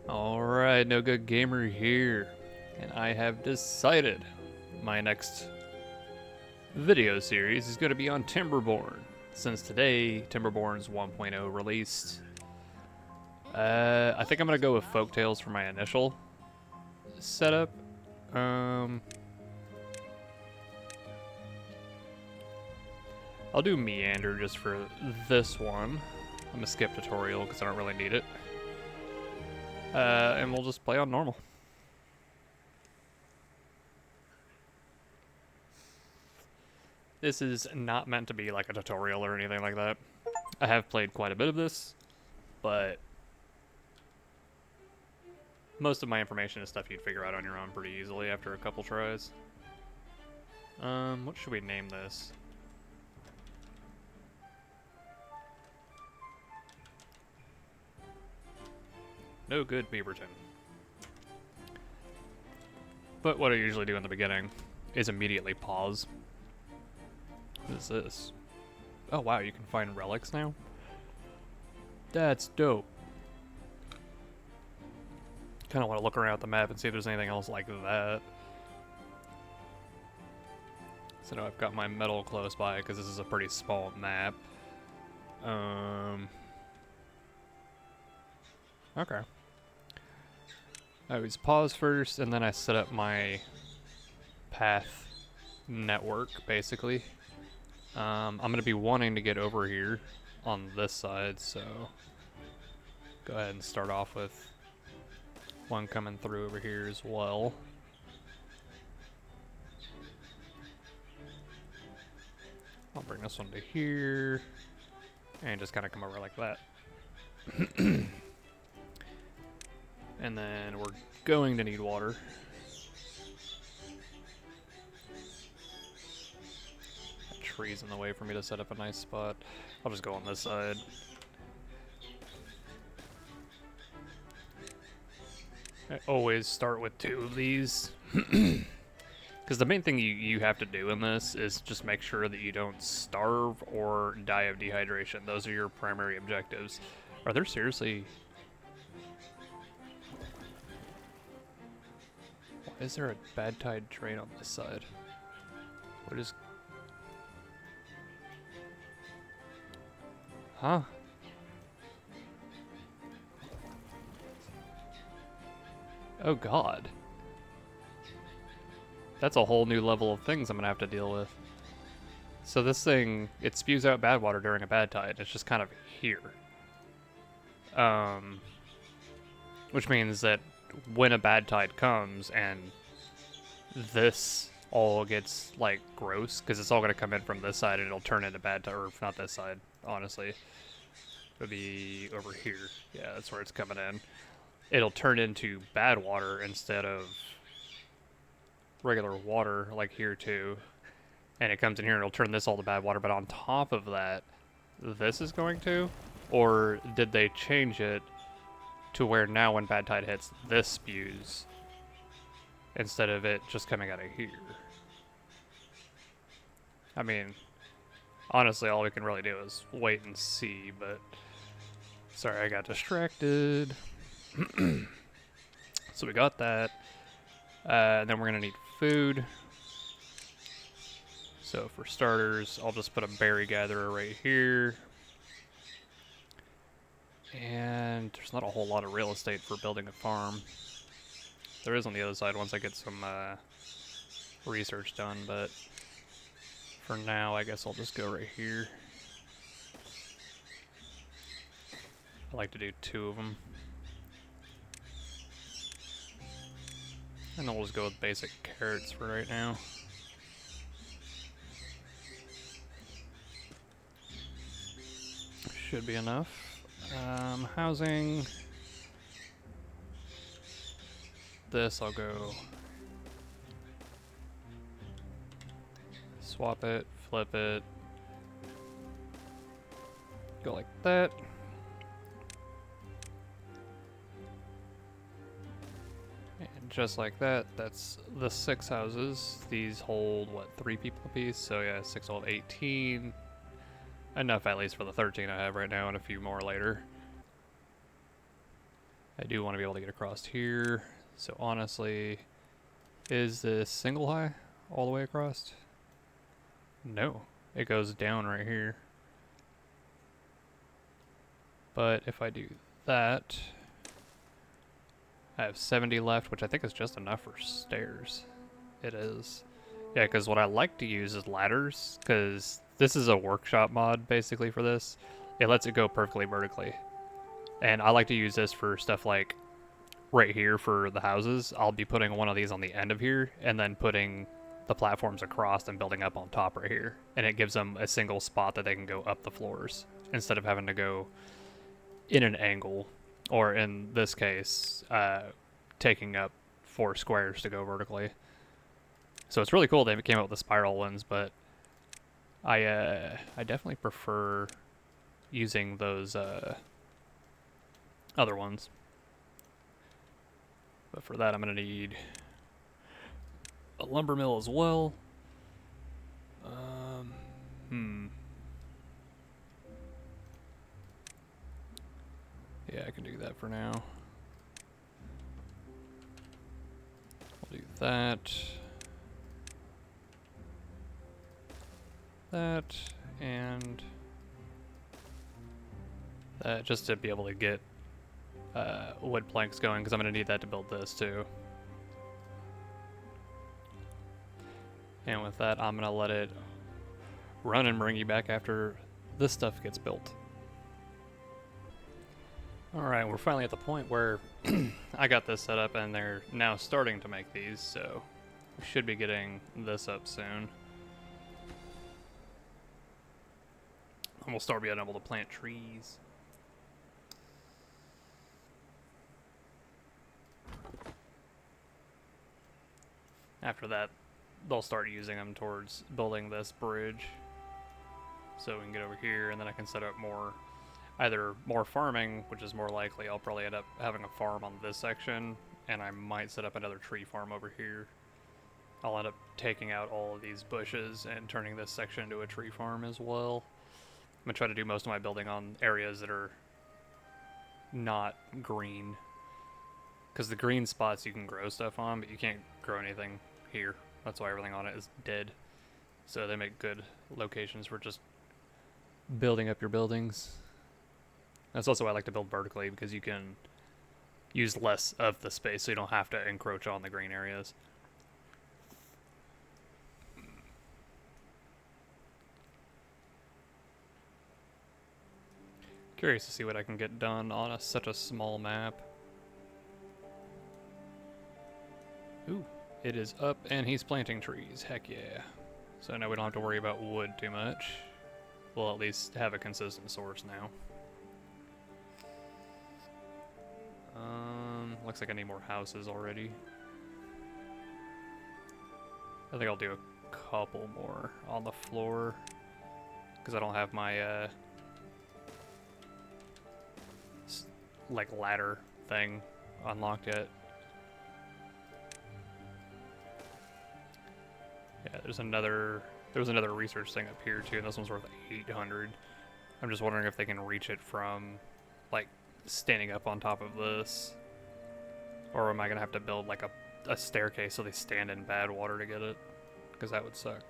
Alright, NoGoodGamer here, and I have decided my next video series is going to be on Timberborn. Since today, Timberborn's 1.0 released, I think I'm going to go with Folktales for my initial setup. I'll do Meander just for this one. I'm going to skip tutorial because I don't really need it. And we'll just play on normal. This is not meant to be like a tutorial or anything like that. I have played quite a bit of this, but most of my information is stuff you'd figure out on your own pretty easily after a couple tries. What should we name this? No Good Beaverton. But what I usually do in the beginning is immediately pause. What is this? Oh wow, you can find relics now? That's dope. Kind of want to look around the map and see if there's anything else like that. So now I've got my metal close by because this is a pretty small map. Okay. I always pause first, and then I set up my path network, basically. I'm going to be wanting to get over here on this side, so go ahead and start off with one coming through over here as well. I'll bring this one to here, and just kind of come over like that. And then we're going to need water. That tree's in the way for me to set up a nice spot. I'll just go on this side. I always start with two of these. Because the main thing you have to do in this is just make sure that you don't starve or die of dehydration. Those are your primary objectives. Are there seriously... Is there a bad tide train on this side? What is... Huh? Oh god. That's a whole new level of things I'm gonna have to deal with. So this thing, it spews out bad water during a bad tide. It's just kind of here. Which means that when a bad tide comes and this all gets like gross, because it's all going to come in from this side and it'll turn into bad tide, or not this side, honestly. It'll be over here. Yeah, that's where it's coming in. It'll turn into bad water instead of regular water, like here too. And it comes in here and it'll turn this all to bad water, but on top of that, this is going to? Or did they change it to where now when bad tide hits, this spews instead of it just coming out of here? I mean, honestly, all we can really do is wait and see, but sorry, I got distracted. So we got that, and then we're gonna need food. So for starters, I'll just put a berry gatherer right here. And there's not a whole lot of real estate for building a farm. There is on the other side once I get some research done, but for now I guess I'll just go right here. I like to do two of them. And then we'll just go with basic carrots for right now. Should be enough. Housing. This I'll go swap it, flip it, go like that. And just like that, that's the 6 houses. These hold, what, 3 people apiece? So yeah, 6 hold 18. Enough at least for the 13 I have right now and a few more later. I do want to be able to get across here. So honestly, is this single high all the way across? No, it goes down right here. But if I do that, I have 70 left, which I think is just enough for stairs. It is. Yeah, because what I like to use is ladders, because this is a workshop mod, basically, for this. It lets it go perfectly vertically. And I like to use this for stuff like right here for the houses. I'll be putting one of these on the end of here, and then putting the platforms across and building up on top right here. And it gives them a single spot that they can go up the floors, instead of having to go in an angle, or in this case, taking up 4 squares to go vertically. So it's really cool they came out with the spiral ones, but I definitely prefer using those other ones. But for that, I'm gonna need a lumber mill as well. Yeah, I can do that for now. We'll do that. That, and that, just to be able to get wood planks going, because I'm going to need that to build this too. And with that, I'm going to let it run and bring you back after this stuff gets built. Alright, we're finally at the point where I got this set up and they're now starting to make these, so we should be getting this up soon. And we'll start being able to plant trees. After that, they'll start using them towards building this bridge. So we can get over here, and then I can set up more, either more farming, which is more likely. I'll probably end up having a farm on this section, and I might set up another tree farm over here. I'll end up taking out all of these bushes and turning this section into a tree farm as well. I'm going to try to do most of my building on areas that are not green. Because the green spots you can grow stuff on, but you can't grow anything here. That's why everything on it is dead. So they make good locations for just building up your buildings. That's also why I like to build vertically, because you can use less of the space, so you don't have to encroach on the green areas. Curious to see what I can get done on such a small map. Ooh, it is up and he's planting trees. Heck yeah. So now we don't have to worry about wood too much. We'll at least have a consistent source now. Looks like I need more houses already. I think I'll do a couple more on the floor, because I don't have my like ladder thing unlocked yet. Yeah, there was another research thing up here too, and this one's worth 800. I'm just wondering if they can reach it from like standing up on top of this, or am I gonna have to build like a staircase so they stand in bad water to get it, because that would suck.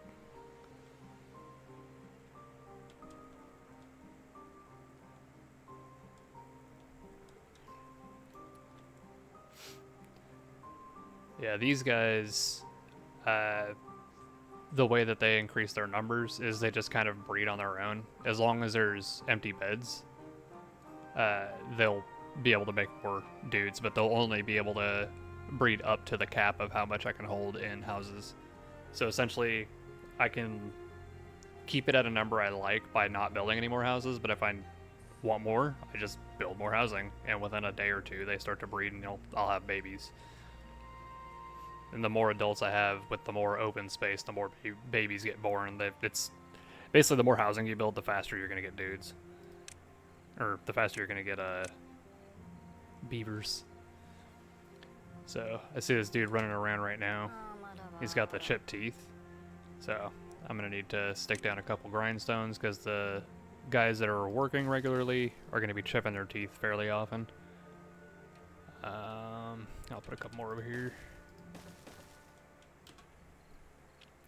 Yeah, these guys, the way that they increase their numbers is they just kind of breed on their own. As long as there's empty beds, they'll be able to make more dudes, but they'll only be able to breed up to the cap of how much I can hold in houses. So essentially, I can keep it at a number I like by not building any more houses, but if I want more, I just build more housing, and within a day or two, they start to breed, and I'll have babies. And the more adults I have with the more open space, the more babies get born. It's basically the more housing you build, the faster you're going to get dudes. Or the faster you're going to get beavers. So I see this dude running around right now. He's got the chipped teeth. So I'm going to need to stick down a couple grindstones, because the guys that are working regularly are going to be chipping their teeth fairly often. I'll put a couple more over here.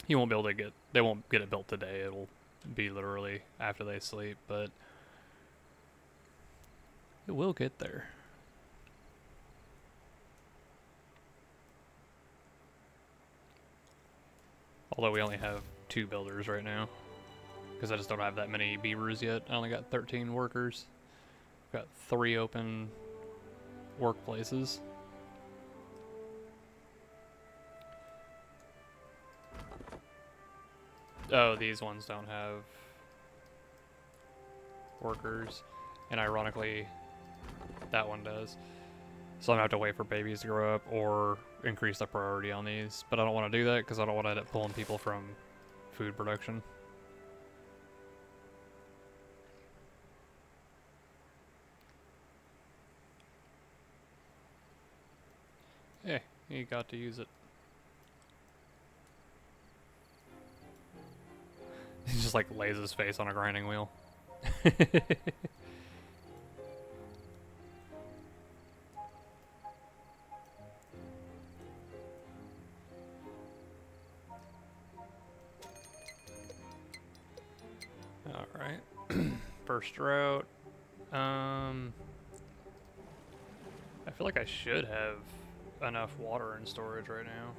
You won't be able to get, they won't get it built today. It'll be literally after they sleep, but it will get there. Although we only have 2 builders right now, because I just don't have that many beavers yet. I only got 13 workers. Got 3 open workplaces. Oh, these ones don't have workers, and ironically, that one does. So I'm gonna have to wait for babies to grow up or increase the priority on these. But I don't want to do that because I don't want to end up pulling people from food production. Hey, he got to use it. He just like lays his face on a grinding wheel. Alright. First route. I feel like I should have enough water in storage right now.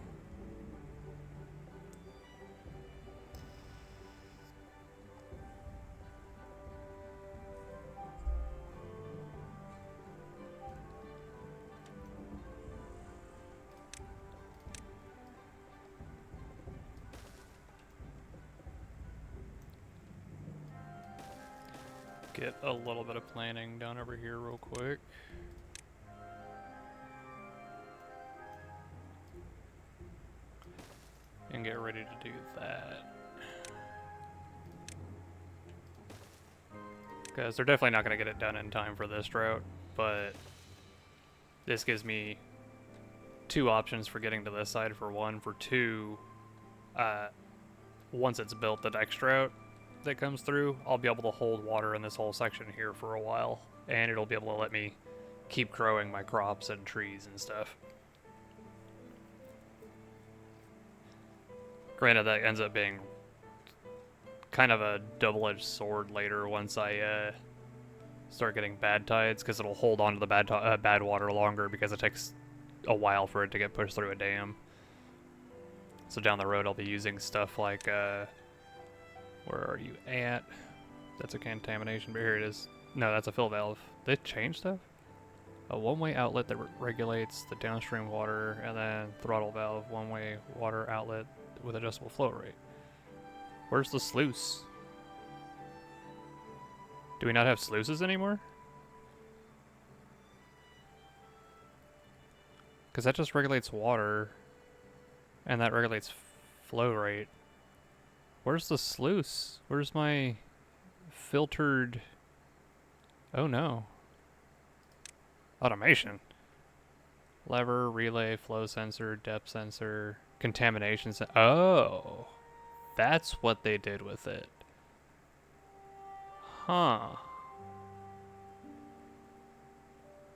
Get a little bit of planning done over here real quick. And get ready to do that. Because they're definitely not going to get it done in time for this drought, but this gives me 2 options for getting to this side. For 1, for 2, once it's built, the next drought that comes through, I'll be able to hold water in this whole section here for a while, and it'll be able to let me keep growing my crops and trees and stuff. Granted, that ends up being kind of a double-edged sword later once I start getting bad tides, because it'll hold on to the bad water longer because it takes a while for it to get pushed through a dam. So down the road I'll be using stuff like, where are you at? That's a contamination, but here it is. No, that's a fill valve. They changed stuff? A one-way outlet that regulates the downstream water, and then throttle valve, one-way water outlet with adjustable flow rate. Where's the sluice? Do we not have sluices anymore? Because that just regulates water, and that regulates flow rate. Where's the sluice? Where's my filtered... Oh no. Automation. Lever, relay, flow sensor, depth sensor, contamination sensor. Oh. That's what they did with it. Huh.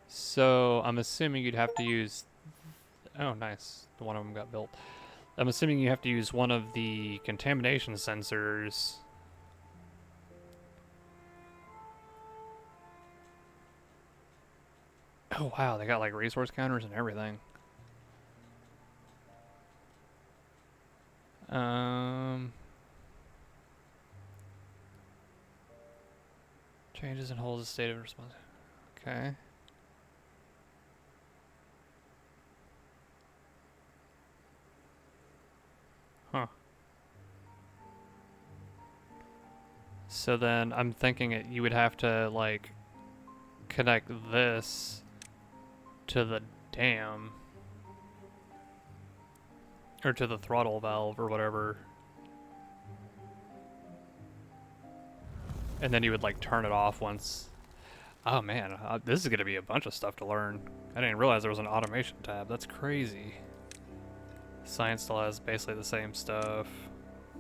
So, I'm assuming you'd have to use... Oh, nice. One of them got built. I'm assuming you have to use one of the contamination sensors. Oh wow, they got like resource counters and everything. Changes and holds a state of response. Okay. Huh. So then I'm thinking you would have to like connect this to the dam or to the throttle valve or whatever, and then you would like turn it off once. Oh man, this is gonna be a bunch of stuff to learn. I didn't realize there was an automation tab. That's crazy. Science still has basically the same stuff.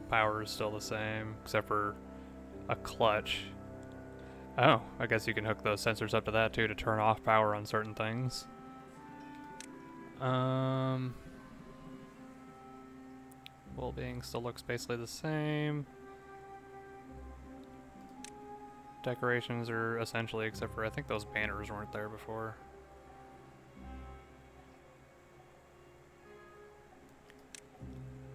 Power is still the same, except for a clutch. Oh, I guess you can hook those sensors up to that too to turn off power on certain things. Well-being still looks basically the same. Decorations are essentially, except for I think those banners weren't there before.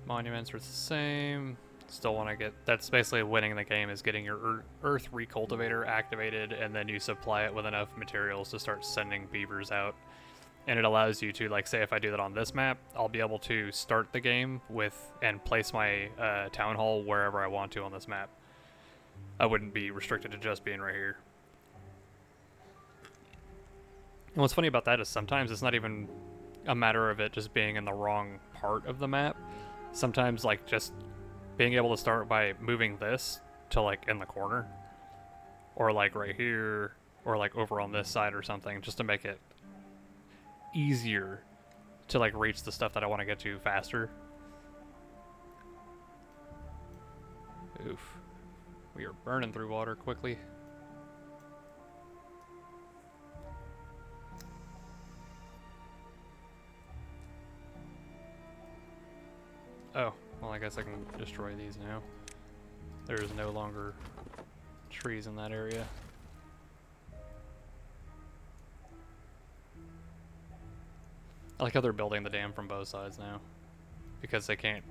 Monuments are the same. Still want to get, that's basically winning the game, is getting your earth recultivator activated, and then you supply it with enough materials to start sending beavers out. And it allows you to, like, say if I do that on this map, I'll be able to start the game with and place my town hall wherever I want to on this map. I wouldn't be restricted to just being right here. And what's funny about that is sometimes it's not even a matter of it just being in the wrong part of the map. Sometimes, like, just being able to start by moving this to, like, in the corner, or like right here, or like over on this side or something, just to make it easier to, like, reach the stuff that I want to get to faster. Oof. We are burning through water quickly. Oh, well, I guess I can destroy these now. There's no longer trees in that area. I like how they're building the dam from both sides now, because they can't,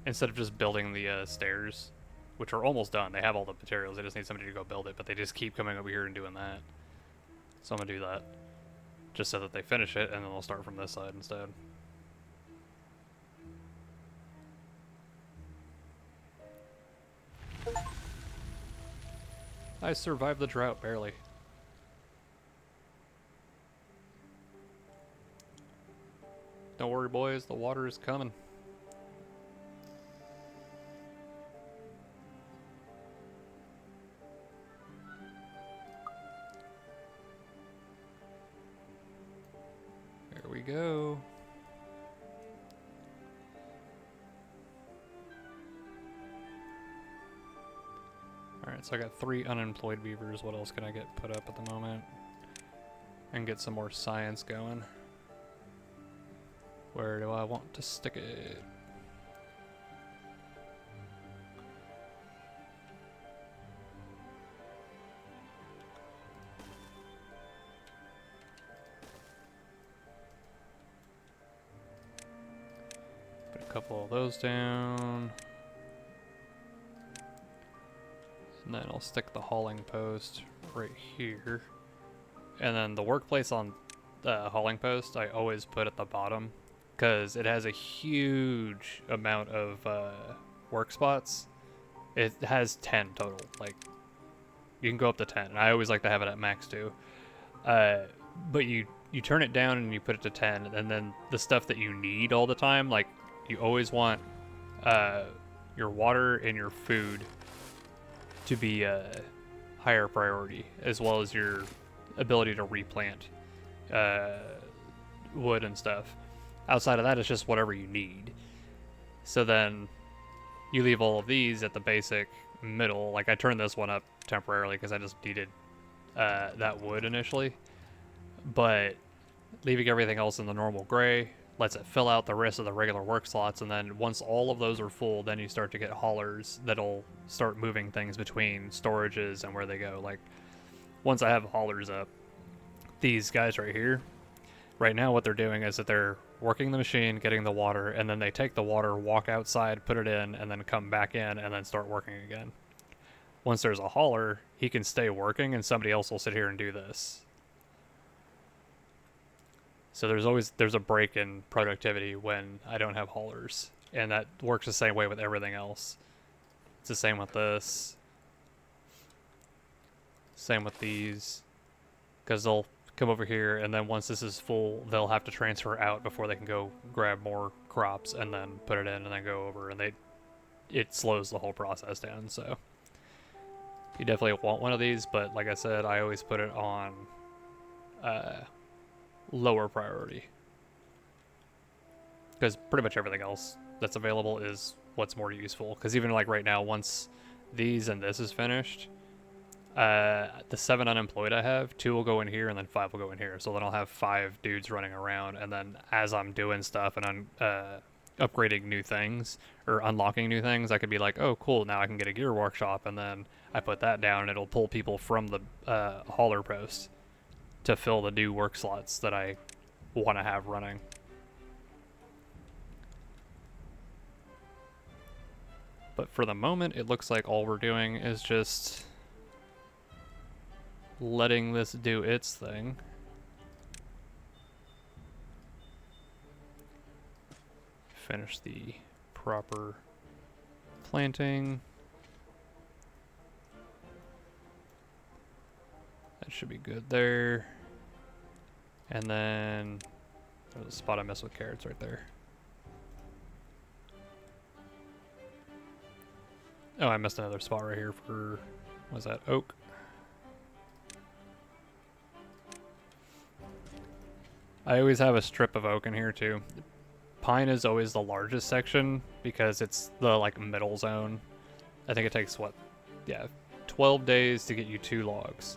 instead of just building the stairs, which are almost done, they have all the materials, they just need somebody to go build it, but they just keep coming over here and doing that. So I'm gonna do that, just so that they finish it, and then they'll start from this side instead. I survived the drought, barely. Don't worry, boys, the water is coming. There we go. Alright, so I got 3 unemployed beavers. What else can I get put up at the moment? And get some more science going. Where do I want to stick it? Put a couple of those down. And then I'll stick the hauling post right here. And then the workplace on the hauling post I always put at the bottom, because it has a huge amount of work spots. It has 10 total. Like, you can go up to 10, and I always like to have it at max too. But you turn it down and you put it to 10, and then the stuff that you need all the time, like, you always want your water and your food to be a higher priority, as well as your ability to replant wood and stuff. Outside of that, it's just whatever you need. So then you leave all of these at the basic middle. Like, I turned this one up temporarily because I just needed that wood initially. But leaving everything else in the normal gray lets it fill out the rest of the regular work slots, and then once all of those are full, then you start to get haulers that'll start moving things between storages and where they go. Like, once I have haulers up, these guys right here, right now what they're doing is that they're working the machine, getting the water, and then they take the water, walk outside, put it in, and then come back in and then start working again. Once there's a hauler, he can stay working and somebody else will sit here and do this. So there's a break in productivity when I don't have haulers, and that works the same way with everything else. It's the same with this. Same with these, because they'll come over here, and then once this is full, they'll have to transfer out before they can go grab more crops and then put it in and then go over, and it slows the whole process down. So you definitely want one of these, but like I said, I always put it on lower priority, because pretty much everything else that's available is what's more useful. Because even like right now, once these and this is finished, The 7 unemployed I have, 2 will go in here and then 5 will go in here. So then I'll have 5 dudes running around, and then as I'm doing stuff and I'm upgrading new things or unlocking new things, I could be like, oh cool, now I can get a gear workshop, and then I put that down and it'll pull people from the hauler post to fill the new work slots that I want to have running. But for the moment, it looks like all we're doing is just letting this do its thing. Finish the proper planting. That should be good there. And then there's a spot I messed with carrots right there. Oh, I missed another spot right here for, what was that, oak? I always have a strip of oak in here too. Pine is always the largest section because it's the like middle zone. I think it takes what, yeah, 12 days to get you 2 logs.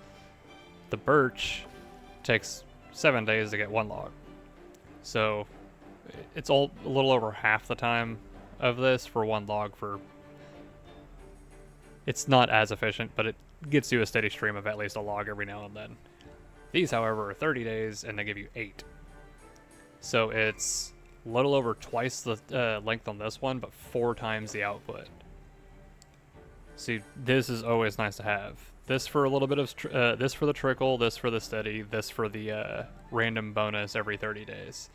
The birch takes 7 days to get 1 log. So it's all a little over half the time of this for 1 log. For it's not as efficient, but it gets you a steady stream of at least a log every now and then. These, however, are 30 days and they give you 8. So it's a little over twice the length on this one, but 4 times the output. See, this is always nice to have. This for a little bit of, this for the trickle, this for the steady, this for the random bonus every 30 days.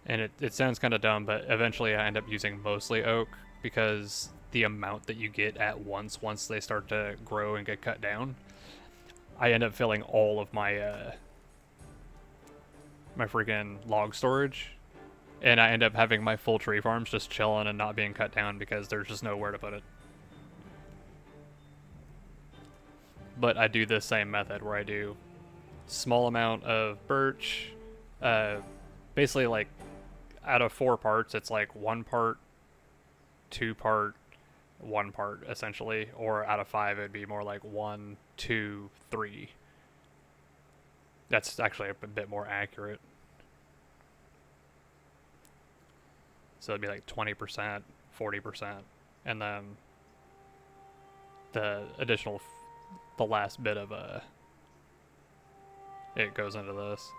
And it sounds kind of dumb, but eventually I end up using mostly oak because the amount that you get at once they start to grow and get cut down, I end up filling all of my my freaking log storage, and I end up having my full tree farms just chilling and not being cut down because there's just nowhere to put it. But I do the same method where I do small amount of birch, basically like out of 4 parts, it's like 1 part, 2 part, 1 part essentially, or out of 5 it'd be more like 1, 2, 3. That's actually a bit more accurate. So it'd be like 20%, 40%, and then the additional, the last bit of it goes into this.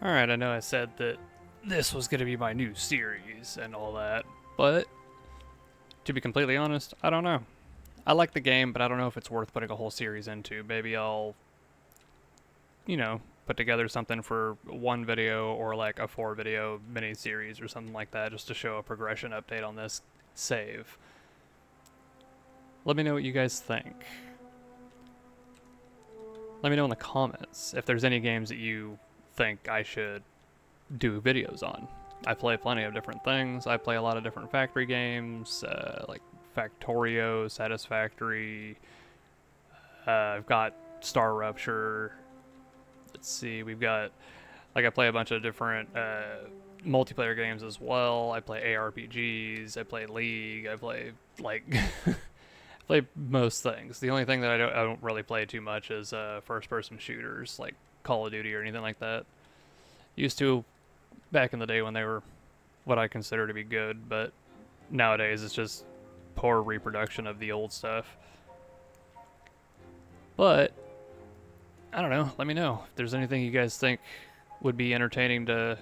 Alright, I know I said that this was going to be my new series and all that, but to be completely honest, I don't know. I like the game, but I don't know if it's worth putting a whole series into. Maybe I'll, you know, put together something for 1 video or like a 4 video mini series or something like that just to show a progression update on this save. Let me know what you guys think. Let me know in the comments if there's any games that you think I should do videos on. I play plenty of different things. I play a lot of different factory games, like Factorio, Satisfactory, I've got Star Rupture. Let's see, we've got, like, I play a bunch of different multiplayer games as well. I play ARPGs, I play League, I play, like, play most things. The only thing that I don't really play too much is first-person shooters, like Call of Duty or anything like that. Used to back in the day when they were what I consider to be good, but nowadays it's just poor reproduction of the old stuff. But I don't know. Let me know if there's anything you guys think would be entertaining to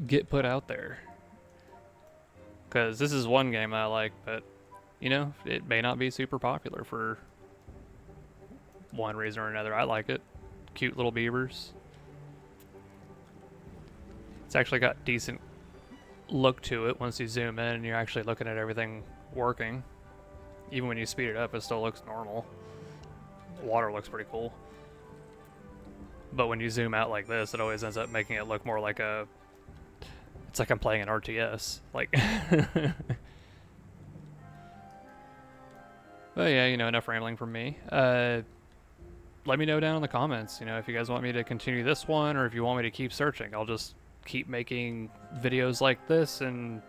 get put out there. Because this is one game I like, but you know, it may not be super popular for one reason or another. I like it. Cute little beavers. It's actually got decent look to it once you zoom in and you're actually looking at everything working. Even when you speed it up, it still looks normal. The water looks pretty cool. But when you zoom out like this, it always ends up making it look more like a... It's like I'm playing an RTS. Like... But yeah, you know, enough rambling from me. Let me know down in the comments, you know, if you guys want me to continue this one or if you want me to keep searching. I'll just keep making videos like this, and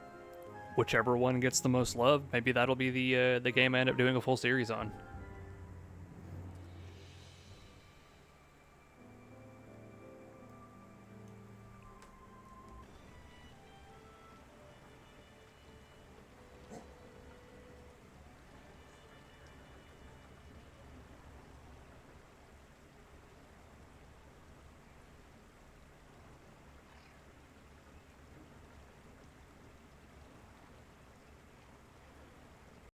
whichever one gets the most love, maybe that'll be the game I end up doing a full series on.